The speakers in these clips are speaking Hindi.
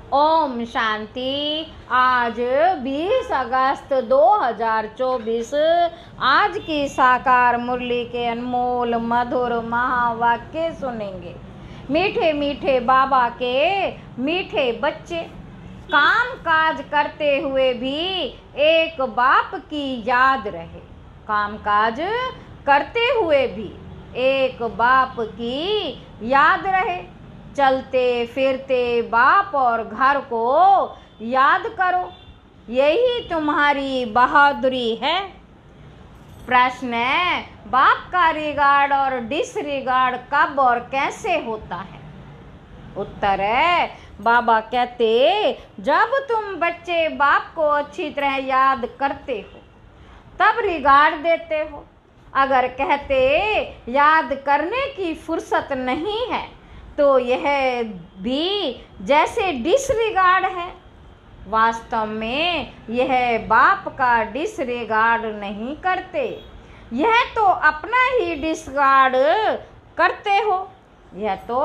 ओम शांति। आज 20 अगस्त 2024 आज की साकार मुरली के अनमोल मधुर महावाक्य सुनेंगे। मीठे मीठे बाबा के मीठे बच्चे, काम काज करते हुए भी एक बाप की याद रहे। काम काज करते हुए भी एक बाप की याद रहे। चलते फिरते बाप और घर को याद करो, यही तुम्हारी बहादुरी है। प्रश्न है, बाप का रिगार्ड और डिसरिगार्ड कब और कैसे होता है? उत्तर है, बाबा कहते जब तुम बच्चे बाप को अच्छी तरह याद करते हो तब रिगार्ड देते हो। अगर कहते याद करने की फुर्सत नहीं है तो यह भी जैसे डिसरिगार्ड है। वास्तव में यह बाप का डिसरिगार्ड नहीं करते, यह तो अपना ही डिसरिगार्ड करते हो। यह तो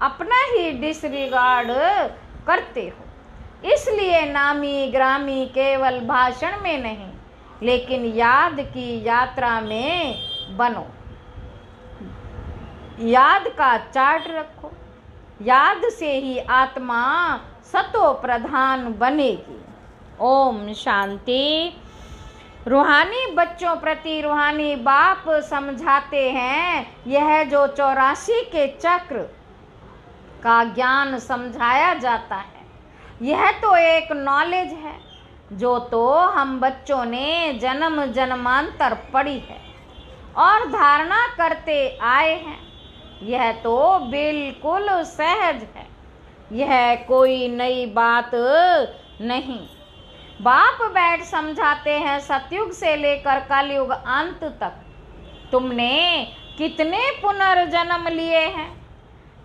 अपना ही डिसरिगार्ड करते हो। इसलिए नामी ग्रामी केवल भाषण में नहीं लेकिन याद की यात्रा में बनो। याद का चार्ट रखो, याद से ही आत्मा सतो प्रधान बनेगी। ओम शांति। रूहानी बच्चों प्रति रूहानी बाप समझाते हैं, यह जो 84 के चक्र का ज्ञान समझाया जाता है यह तो एक नॉलेज है जो तो हम बच्चों ने जन्म जन्मांतर पढ़ी है और धारणा करते आए हैं। यह तो बिल्कुल सहज है, यह कोई नई बात नहीं। बाप बैठ समझाते हैं, सतयुग से लेकर कलयुग अंत तक तुमने कितने पुनर्जन्म लिए हैं।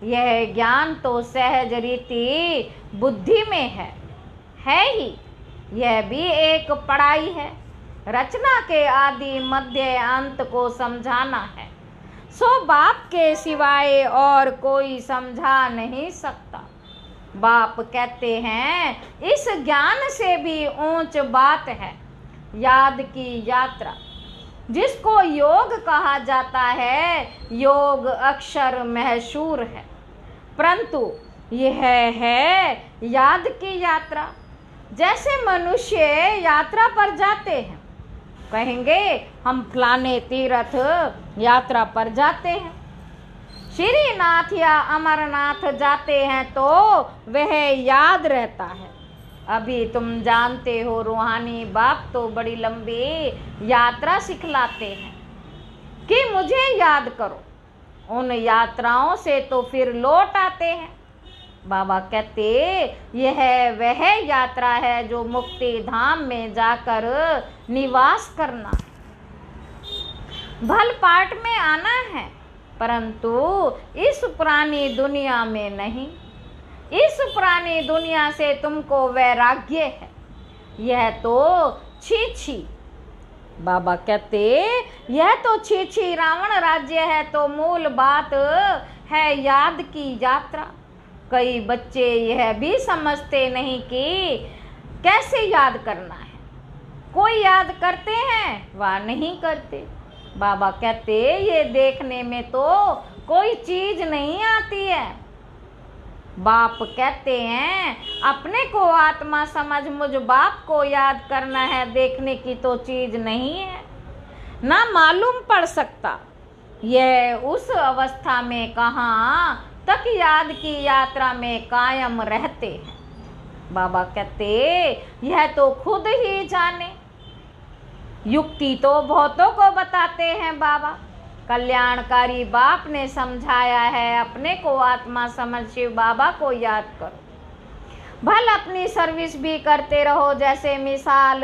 यह ज्ञान तो सहज रीति बुद्धि में है ही। यह भी एक पढ़ाई है, रचना के आदि मध्य अंत को समझाना है। सो बाप के सिवाय और कोई समझा नहीं सकता। बाप कहते हैं इस ज्ञान से भी ऊंच बात है याद की यात्रा, जिसको योग कहा जाता है। योग अक्षर महशूर है, परंतु यह है याद की यात्रा। जैसे मनुष्य यात्रा पर जाते हैं, कहेंगे हम फलाने तीर्थ यात्रा पर जाते हैं, श्रीनाथ या अमरनाथ जाते हैं तो वह याद रहता है। अभी तुम जानते हो रूहानी बाप तो बड़ी लंबी यात्रा सिखलाते हैं कि मुझे याद करो। उन यात्राओं से तो फिर लौट आते हैं। बाबा कहते यह वह यात्रा है जो मुक्ति धाम में जाकर निवास करना, भल पाठ में आना है, परंतु इस पुरानी दुनिया में नहीं। इस पुरानी दुनिया से तुमको वैराग्य है, यह तो छी छी। बाबा कहते यह तो छी छी रावण राज्य है। तो मूल बात है याद की यात्रा। कई बच्चे यह भी समझते नहीं कि कैसे याद करना है। कोई याद करते हैं वा नहीं करते। बाबा कहते ये देखने में तो कोई चीज नहीं आती है। बाप कहते हैं अपने को आत्मा समझ, मुझ बाप को याद करना है, देखने की तो चीज नहीं है, ना मालूम पड़ सकता। यह उस अवस्था में कहाँ तक याद की यात्रा में कायम रहते हैं। बाबा कहते यह तो खुद ही जाने। युक्ति तो बहुतों को बताते हैं बाबा। कल्याणकारी बाप ने समझाया है, अपने को आत्मा समझ शिव बाबा को याद करो। भल अपनी सर्विस भी करते रहो। जैसे मिसाल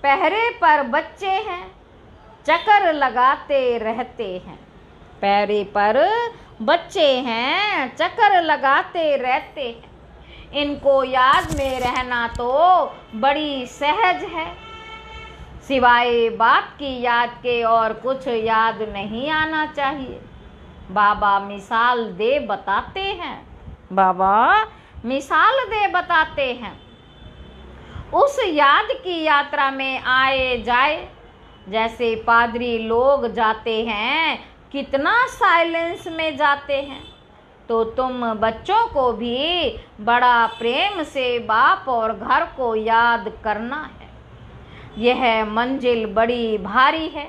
पहरे पर बच्चे हैं, चक्कर लगाते रहते हैं। पहरे पर बच्चे हैं, चक्कर लगाते रहते हैं। इनको याद में रहना तो बड़ी सहज है। सिवाय बाप की याद के और कुछ याद नहीं आना चाहिए। बाबा मिसाल दे बताते हैं। बाबा मिसाल दे बताते हैं। उस याद की यात्रा में आए जाए, जैसे पादरी लोग जाते हैं, कितना साइलेंस में जाते हैं, तो तुम बच्चों को भी बड़ा प्रेम से बाप और घर को याद करना है। यह मंजिल बड़ी भारी है।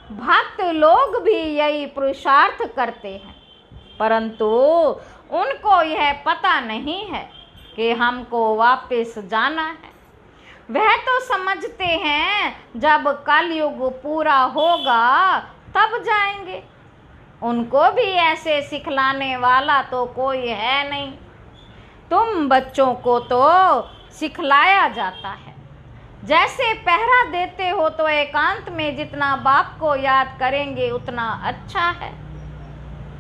भक्त लोग भी यही पुरुषार्थ करते हैं, परंतु उनको यह पता नहीं है कि हमको वापस जाना है। वह तो समझते हैं जब कलयुग पूरा होगा तब जाएंगे। उनको भी ऐसे सिखलाने वाला तो कोई है नहीं। तुम बच्चों को तो सिखलाया जाता है। जैसे पहरा देते हो तो एकांत में जितना बाप को याद करेंगे उतना अच्छा है।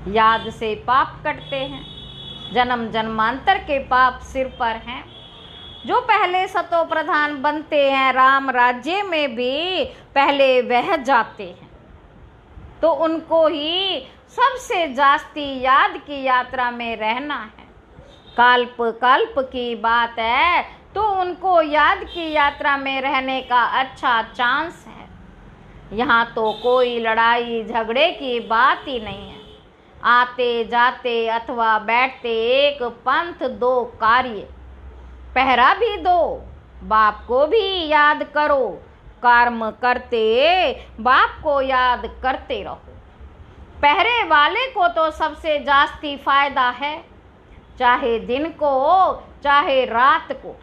याद से पाप कटते हैं। जन्म जन्मांतर के पाप सिर पर हैं। जो पहले सतो प्रधान बनते हैं, राम राज्य में भी पहले वह जाते हैं, तो उनको ही सबसे जास्ती याद की यात्रा में रहना है। कल्प कल्प की बात है तो उनको याद की यात्रा में रहने का अच्छा चांस है। यहाँ तो कोई लड़ाई झगड़े की बात ही नहीं है। आते जाते अथवा बैठते एक पंथ दो कार्य, पहरा भी दो, बाप को भी याद करो, कर्म करते बाप को याद करते रहो। पहरे वाले को तो सबसे जास्ती फायदा है, चाहे दिन को चाहे रात को।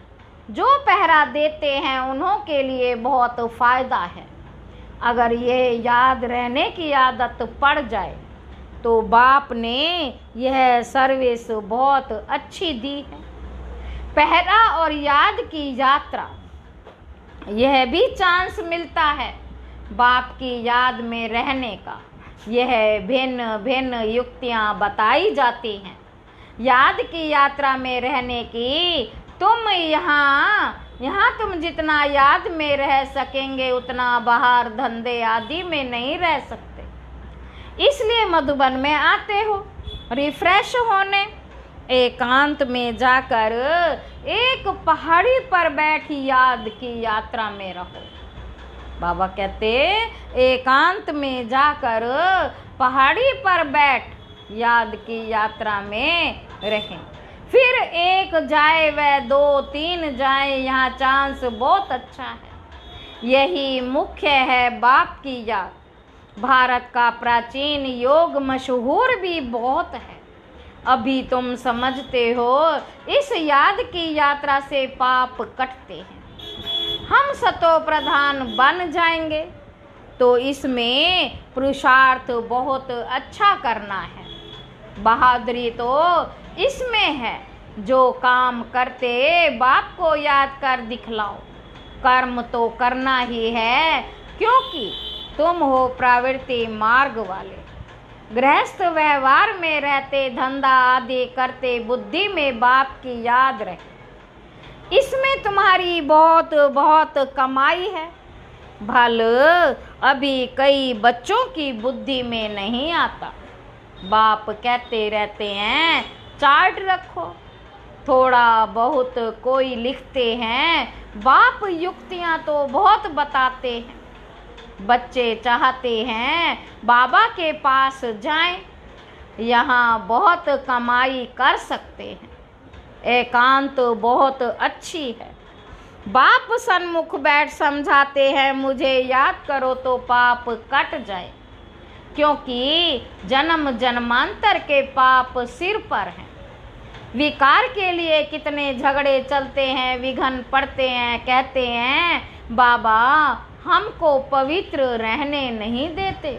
जो पहरा देते हैं उन्हों के लिए बहुत फायदा है। अगर ये याद रहने की आदत पड़ जाए तो बाप ने यह सर्विस बहुत अच्छी दी है। पहरा और याद की यात्रा, यह भी चांस मिलता है बाप की याद में रहने का। यह भिन्न भिन्न युक्तियाँ बताई जाती हैं याद की यात्रा में रहने की। तुम यहाँ तुम जितना याद में रह सकेंगे उतना बाहर धंधे आदि में नहीं रह सकते। इसलिए मधुबन में आते हो रिफ्रेश होने। एकांत में जाकर एक पहाड़ी पर बैठी याद की यात्रा में रहो। बाबा कहते एकांत में जाकर पहाड़ी पर बैठ याद की यात्रा में रहें। फिर एक जाए व दो तीन जाए, यहाँ चांस बहुत अच्छा है। यही मुख्य है बाप की याद। भारत का प्राचीन योग मशहूर भी बहुत है। अभी तुम समझते हो इस याद की यात्रा से पाप कटते हैं। हम सतो प्रधान बन जाएंगे तो इसमें पुरुषार्थ बहुत अच्छा करना है। बहादुरी तो इसमें है जो काम करते बाप को याद कर दिखलाओ। कर्म तो करना ही है क्योंकि तुम हो प्रवृत्ति मार्ग वाले। गृहस्थ व्यवहार में रहते, धंधा आदि करते, बुद्धि में बाप की याद रहे। इसमें तुम्हारी बहुत बहुत कमाई है। भल अभी कई बच्चों की बुद्धि में नहीं आता। बाप कहते रहते हैं चार्ट रखो, थोड़ा बहुत कोई लिखते हैं। बाप युक्तियाँ तो बहुत बताते हैं। बच्चे चाहते हैं बाबा के पास जाएं, यहाँ बहुत कमाई कर सकते हैं। एकांत बहुत अच्छी है। बाप सन्मुख बैठ समझाते हैं मुझे याद करो तो पाप कट जाए, क्योंकि जन्म जन्मांतर के पाप सिर पर हैं। विकार के लिए कितने झगड़े चलते हैं, विघन पड़ते हैं। कहते हैं बाबा हमको पवित्र रहने नहीं देते।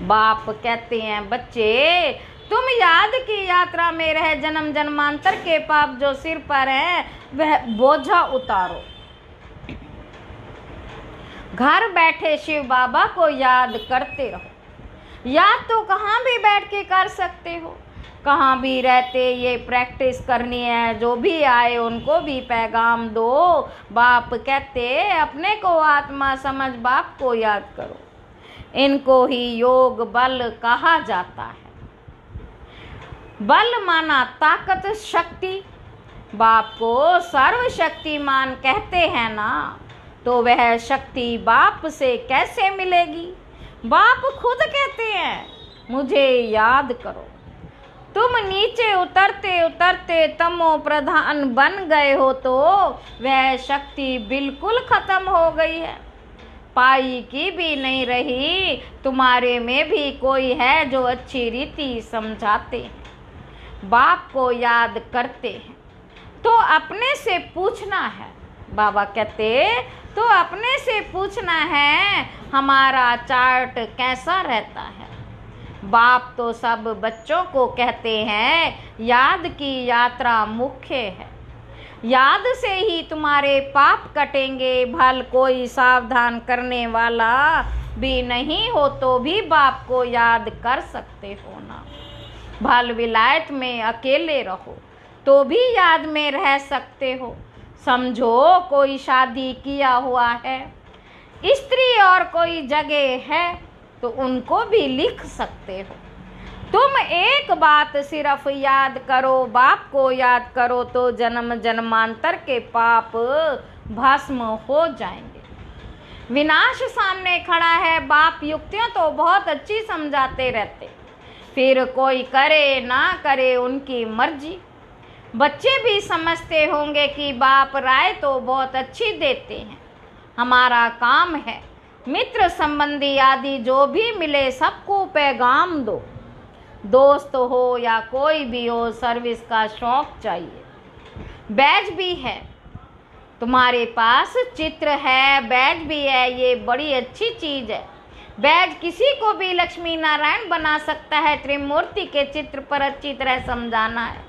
बाप कहते हैं बच्चे तुम याद की यात्रा में रह जन्म जन्मांतर के पाप जो सिर पर है वह बोझा उतारो। घर बैठे शिव बाबा को याद करते रहो। याद तो कहाँ भी बैठ के कर सकते हो, कहाँ भी रहते ये प्रैक्टिस करनी है। जो भी आए उनको भी पैगाम दो। बाप कहते अपने को आत्मा समझ बाप को याद करो। इनको ही योग बल कहा जाता है। बल माना ताकत शक्ति। बाप को सर्वशक्तिमान कहते हैं ना, तो वह शक्ति बाप से कैसे मिलेगी? बाप खुद कहते हैं मुझे याद करो। तुम नीचे उतरते उतरते तमो प्रधान बन गए हो तो वह शक्ति बिल्कुल खत्म हो गई है, पाई की भी नहीं रही। तुम्हारे में भी कोई है जो अच्छी रीति समझाते हैं, बाप को याद करते हैं, तो अपने से पूछना है। बाबा कहते तो अपने से पूछना है हमारा चार्ट कैसा रहता है। बाप तो सब बच्चों को कहते हैं याद की यात्रा मुख्य है, याद से ही तुम्हारे पाप कटेंगे। भल कोई सावधान करने वाला भी नहीं हो तो भी बाप को याद कर सकते हो ना। भल विलायत में अकेले रहो तो भी याद में रह सकते हो। समझो कोई शादी किया हुआ है, स्त्री और कोई जगह है तो उनको भी लिख सकते हो। तुम एक बात सिर्फ याद करो, बाप को याद करो तो जन्म जन्मांतर के पाप भस्म हो जाएंगे। विनाश सामने खड़ा है। बाप युक्तियां तो बहुत अच्छी समझाते रहते, फिर कोई करे ना करे उनकी मर्जी। बच्चे भी समझते होंगे कि बाप राय तो बहुत अच्छी देते हैं। हमारा काम है मित्र संबंधी आदि जो भी मिले सबको पैगाम दो। दोस्त हो या कोई भी हो, सर्विस का शौक चाहिए। बैज भी है तुम्हारे पास, चित्र है, बैज भी है, ये बड़ी अच्छी चीज़ है। बैज किसी को भी लक्ष्मी नारायण बना सकता है। त्रिमूर्ति के चित्र पर अच्छी तरह समझाना है।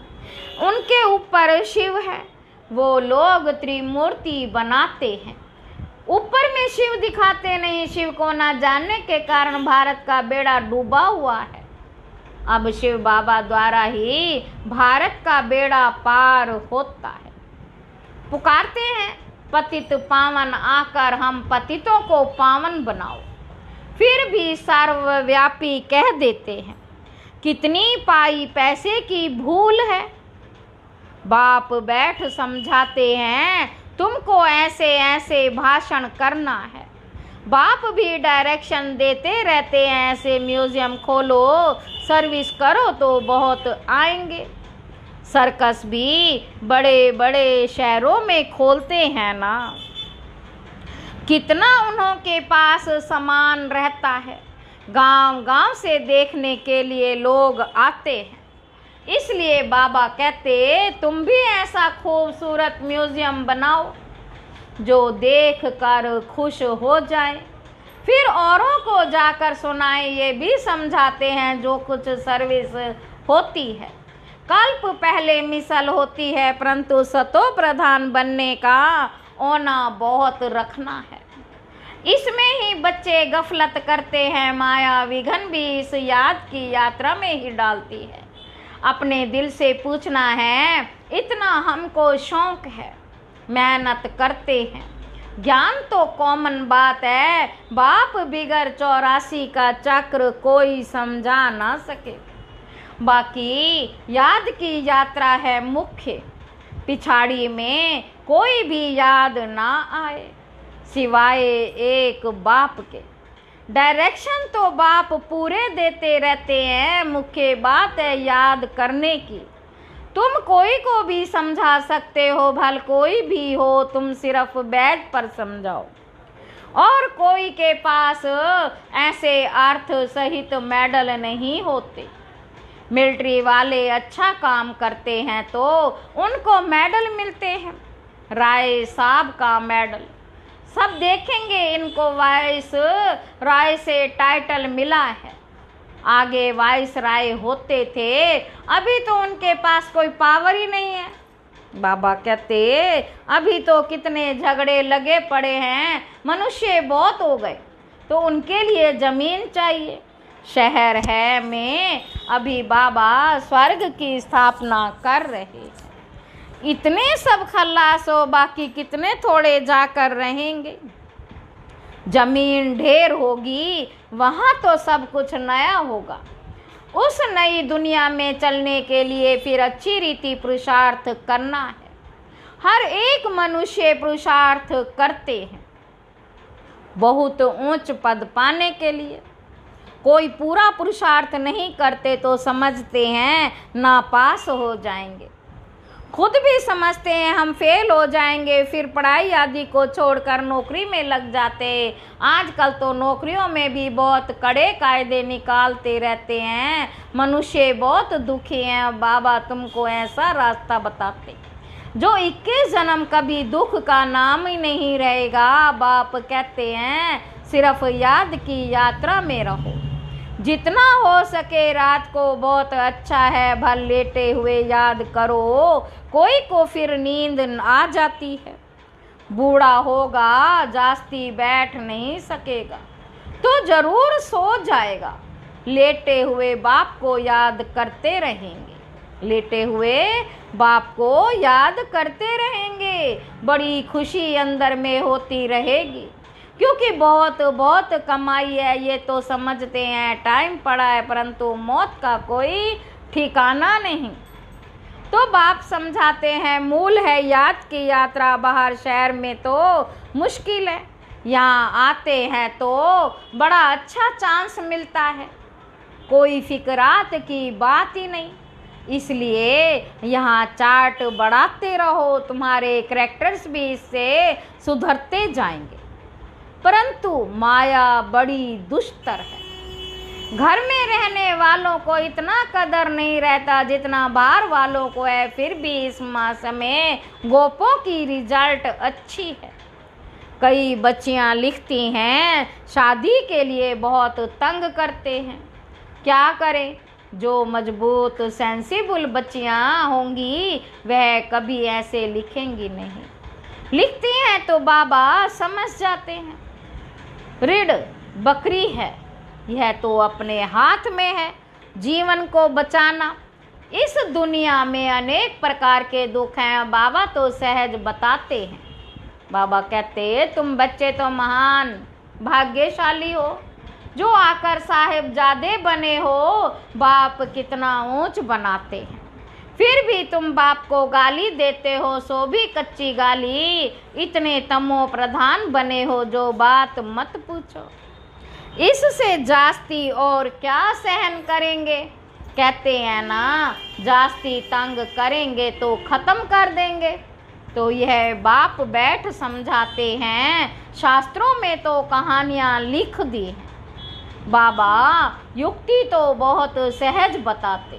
उनके ऊपर शिव है, वो लोग त्रिमूर्ति बनाते हैं। ऊपर में शिव दिखाते नहीं। शिव को ना जानने के कारण भारत का बेड़ा डूबा हुआ है। अब शिव बाबा द्वारा ही भारत का बेड़ा पार होता है। पुकारते हैं पतित पावन आकर हम पतितों को पावन बनाओ, फिर भी सर्वव्यापी कह देते हैं कितनी पाई पैसे की भूल है। बाप बैठ समझाते हैं तुमको ऐसे ऐसे भाषण करना है। बाप भी डायरेक्शन देते रहते हैं, ऐसे म्यूजियम खोलो, सर्विस करो तो बहुत आएंगे। सर्कस भी बड़े बड़े शहरों में खोलते हैं ना, कितना उन्हों के पास सामान रहता है। गांव गांव से देखने के लिए लोग आते हैं। इसलिए बाबा कहते तुम भी ऐसा खूबसूरत म्यूजियम बनाओ जो देख कर खुश हो जाए, फिर औरों को जाकर सुनाए। ये भी समझाते हैं जो कुछ सर्विस होती है कल्प पहले मिसल होती है, परंतु सतो प्रधान बनने का ओना बहुत रखना है। इसमें ही बच्चे गफलत करते हैं। माया विघन भी इस याद की यात्रा में ही डालती है। अपने दिल से पूछना है इतना हमको शौक है, मेहनत करते हैं। ज्ञान तो कॉमन बात है, बाप बिगर 84 का चक्र कोई समझा ना सके। बाकी याद की यात्रा है मुख्य, पिछाड़ी में कोई भी याद ना आए सिवाय एक बाप के। डायरेक्शन तो बाप पूरे देते रहते हैं, मुख्य बात है याद करने की। तुम कोई को भी समझा सकते हो, भल कोई भी हो, तुम सिर्फ बैज पर समझाओ। और कोई के पास ऐसे अर्थ सहित मेडल नहीं होते। मिलिट्री वाले अच्छा काम करते हैं तो उनको मेडल मिलते हैं, राय साहब का मेडल। सब देखेंगे इनको वाइस राय से टाइटल मिला है। आगे वाइस राय होते थे, अभी तो उनके पास कोई पावर ही नहीं है। बाबा कहते अभी तो कितने झगड़े लगे पड़े हैं, मनुष्य बहुत हो गए तो उनके लिए जमीन चाहिए। शहर है में अभी बाबा स्वर्ग की स्थापना कर रहे हैं। इतने सब खल्लास हो, बाकी कितने थोड़े जाकर रहेंगे। जमीन ढेर होगी वहाँ तो सब कुछ नया होगा। उस नई दुनिया में चलने के लिए फिर अच्छी रीति पुरुषार्थ करना है। हर एक मनुष्य पुरुषार्थ करते हैं बहुत ऊंच पद पाने के लिए। कोई पूरा पुरुषार्थ नहीं करते तो समझते हैं नापास हो जाएंगे, खुद भी समझते हैं हम फेल हो जाएंगे, फिर पढ़ाई आदि को छोड़कर नौकरी में लग जाते। आजकल तो नौकरियों में भी बहुत कड़े कायदे निकालते रहते हैं। मनुष्य बहुत दुखी हैं। बाबा तुमको ऐसा रास्ता बताते जो 21 जन्म कभी दुख का नाम ही नहीं रहेगा। बाप कहते हैं सिर्फ याद की यात्रा में रहो, जितना हो सके रात को बहुत अच्छा है, भर लेटे हुए याद करो। कोई को फिर नींद आ जाती है, बूढ़ा होगा जास्ती बैठ नहीं सकेगा तो जरूर सो जाएगा। लेटे हुए बाप को याद करते रहेंगे, लेटे हुए बाप को याद करते रहेंगे, बड़ी खुशी अंदर में होती रहेगी। क्योंकि बहुत बहुत कमाई है ये तो समझते हैं, टाइम पड़ा है, परंतु मौत का कोई ठिकाना नहीं। तो बाप समझाते हैं मूल है याद की यात्रा। बाहर शहर में तो मुश्किल है, यहाँ आते हैं तो बड़ा अच्छा चांस मिलता है, कोई फिक्रात की बात ही नहीं। इसलिए यहाँ चार्ट बढ़ाते रहो, तुम्हारे करैक्टर्स भी इससे सुधरते जाएंगे। परंतु माया बड़ी दुष्टर है। घर में रहने वालों को इतना कदर नहीं रहता जितना बाहर वालों को है। फिर भी इस मास में गोपों की रिजल्ट अच्छी है। कई बच्चियां लिखती हैं शादी के लिए बहुत तंग करते हैं, क्या करें। जो मजबूत सेंसिबल बच्चियां होंगी वह कभी ऐसे लिखेंगी नहीं, लिखती हैं तो बाबा समझ जाते हैं। ऋण बकरी है, यह तो अपने हाथ में है जीवन को बचाना। इस दुनिया में अनेक प्रकार के दुख हैं, बाबा तो सहज बताते हैं। बाबा कहते तुम बच्चे तो महान भाग्यशाली हो जो आकर साहिबजादे बने हो। बाप कितना ऊंच बनाते हैं, फिर भी तुम बाप को गाली देते हो, सो भी कच्ची गाली। इतने तमो प्रधान बने हो जो बात मत पूछो, इससे जास्ती और क्या सहन करेंगे। कहते हैं ना जास्ती तंग करेंगे तो ख़त्म कर देंगे। तो यह बाप बैठ समझाते हैं, शास्त्रों में तो कहानियाँ लिख दी हैं। बाबा युक्ति तो बहुत सहज बताते,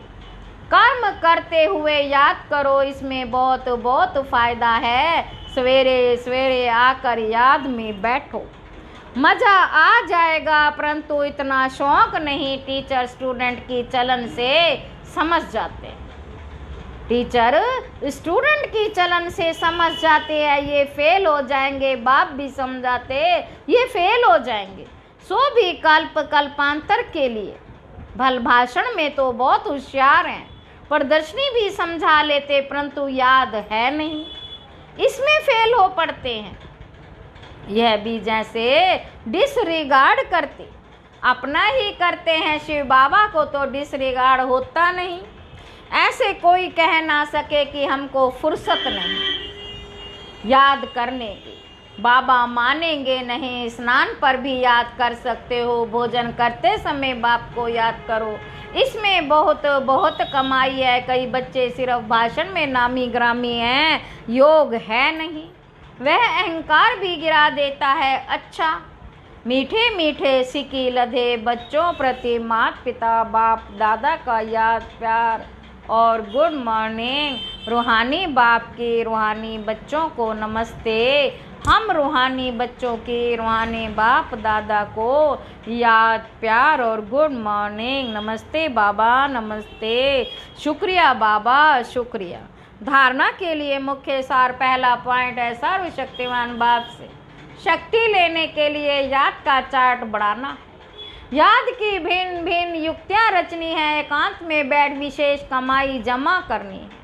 कर्म करते हुए याद करो, इसमें बहुत बहुत फ़ायदा है। सवेरे सवेरे आकर याद में बैठो, मज़ा आ जाएगा। परंतु इतना शौक नहीं, टीचर स्टूडेंट की चलन से समझ जाते हैं। टीचर स्टूडेंट की चलन से समझ जाते हैं ये फेल हो जाएंगे, बाप भी समझाते ये फेल हो जाएंगे, सो भी कल्पांतर के लिए। भल भाषण में तो बहुत होशियार हैं, प्रदर्शनी भी समझा लेते, परंतु याद है नहीं, इसमें फेल हो पड़ते हैं। यह भी जैसे डिसरिगार्ड करते, अपना ही करते हैं, शिव बाबा को तो डिसरिगार्ड होता नहीं। ऐसे कोई कह ना सके कि हमको फुर्सत नहीं याद करने की। बाबा मानेंगे नहीं, स्नान पर भी याद कर सकते हो, भोजन करते समय बाप को याद करो, इसमें बहुत बहुत कमाई है। कई बच्चे सिर्फ भाषण में नामी ग्रामी हैं, योग है नहीं, वह अहंकार भी गिरा देता है। अच्छा मीठे मीठे सिक्की लधे बच्चों प्रति माता पिता बाप दादा का याद प्यार और गुड मॉर्निंग। रूहानी बाप के रूहानी बच्चों को नमस्ते। हम रूहानी बच्चों के रूहानी बाप दादा को याद प्यार और गुड मॉर्निंग। नमस्ते बाबा, नमस्ते, शुक्रिया बाबा, शुक्रिया। धारणा के लिए मुख्य सार पहला पॉइंट है सर्वशक्तिमान बाप से शक्ति लेने के लिए याद का चार्ट बढ़ाना है। याद की भिन्न भिन्न युक्तियाँ रचनी है, एकांत में बैठ विशेष कमाई जमा करनी है।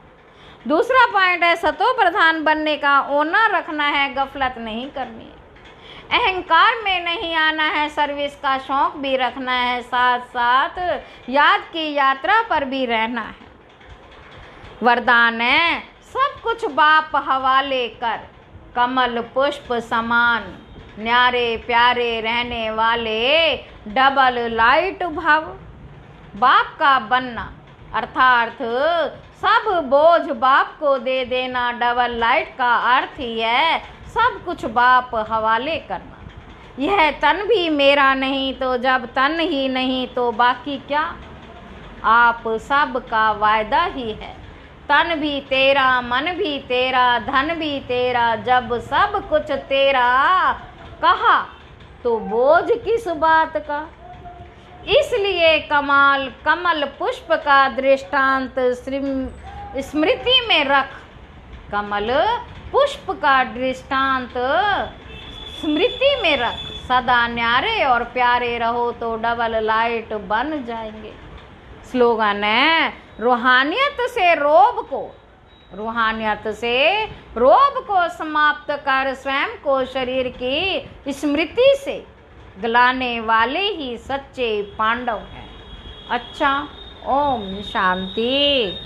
दूसरा पॉइंट है सतो प्रधान बनने का ओनर रखना है, गफलत नहीं करनी है। अहंकार में नहीं आना है, सर्विस का शौक भी रखना है, साथ साथ याद की यात्रा पर भी रहना है। वरदान है सब कुछ बाप हवाले कर, कमल पुष्प समान, न्यारे प्यारे रहने वाले, डबल लाइट भव। बाप का बनना अर्थात सब बोझ बाप को दे देना, डबल लाइट का अर्थ ही है सब कुछ बाप हवाले करना। यह तन भी मेरा नहीं तो जब तन ही नहीं तो बाकी क्या, आप सब का वायदा ही है। तन भी तेरा, मन भी तेरा, धन भी तेरा, जब सब कुछ तेरा कहा तो बोझ किस बात का। इसलिए कमाल कमल पुष्प का दृष्टांत स्मृति में रख, कमल पुष्प का दृष्टांत स्मृति में रख। सदा न्यारे और प्यारे रहो तो डबल लाइट बन जाएंगे। स्लोगन है रूहानियत से रोब को समाप्त कर स्वयं को शरीर की स्मृति से गलाने वाले ही सच्चे पांडव हैं। अच्छा, ओम शांति।